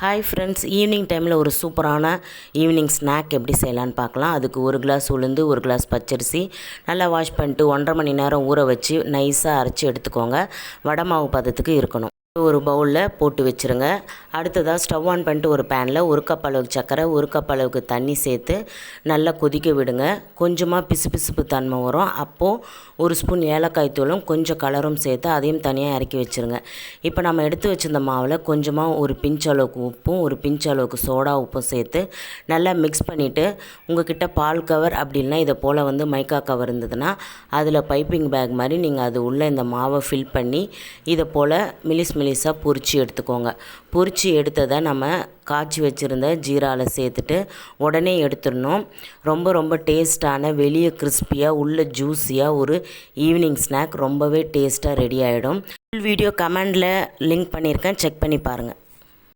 Hi friends, evening டைமில் ஒரு சூப்பரான ஈவினிங் ஸ்நாக் எப்படி செய்யலான்னு பார்க்கலாம். அதுக்கு 1 கிளாஸ் உளுந்து, 1 கிளாஸ் பச்சரிசி நல்லா வாஷ் பண்ணிட்டு 1.5 மணி நேரம் ஊற வச்சு நைஸாக அரைச்சி எடுத்துக்கோங்க. வடை மாவு பதத்துக்கு இருக்கணும். ஒரு பவுலில் போட்டு வச்சுருங்க. அடுத்ததாக ஸ்டவ் ஆன் பண்ணிட்டு ஒரு பேனில் 1 கப் அளவுக்கு சர்க்கரை, 1 கப் அளவுக்கு தண்ணி சேர்த்து நல்லா கொதிக்க விடுங்க. கொஞ்சமாக பிசுபிசுப்பு தன்மை வரும். அப்போது 1 ஸ்பூன் ஏலக்காய் தூளும் கொஞ்சம் கலரும் சேர்த்து அதையும் தனியாக இறக்கி வச்சுருங்க. இப்போ நம்ம எடுத்து வச்சுருந்த மாவில் கொஞ்சமாக ஒரு பிஞ்ச் அளவுக்கு உப்பும் ஒரு பிஞ்ச் அளவுக்கு சோடா உப்பும் சேர்த்து நல்லா மிக்ஸ் பண்ணிவிட்டு, உங்கள் கிட்ட பால் கவர் அப்படின்னா இதை போல் மைக்கா கவர் இருந்ததுன்னா அதில் பைப்பிங் பேக் மாதிரி நீங்கள் அது உள்ளே இந்த மாவை ஃபில் பண்ணி இதை போல் மெலிசாக பொரித்து எடுத்துக்கோங்க. பொரித்து எடுத்ததை நம்ம காய்ச்சி வச்சுருந்த ஜீராவில் சேர்த்துட்டு உடனே எடுத்துடணும். ரொம்ப டேஸ்ட்டான, வெளியே கிறிஸ்பியாக உள்ள ஜூஸியாக ஒரு ஈவினிங் ஸ்நாக் ரொம்பவே டேஸ்ட்டாக ரெடி ஆகிடும். ஃபுல் வீடியோ கமெண்டில் லிங்க் பண்ணியிருக்கேன், செக் பண்ணி பாருங்கள்.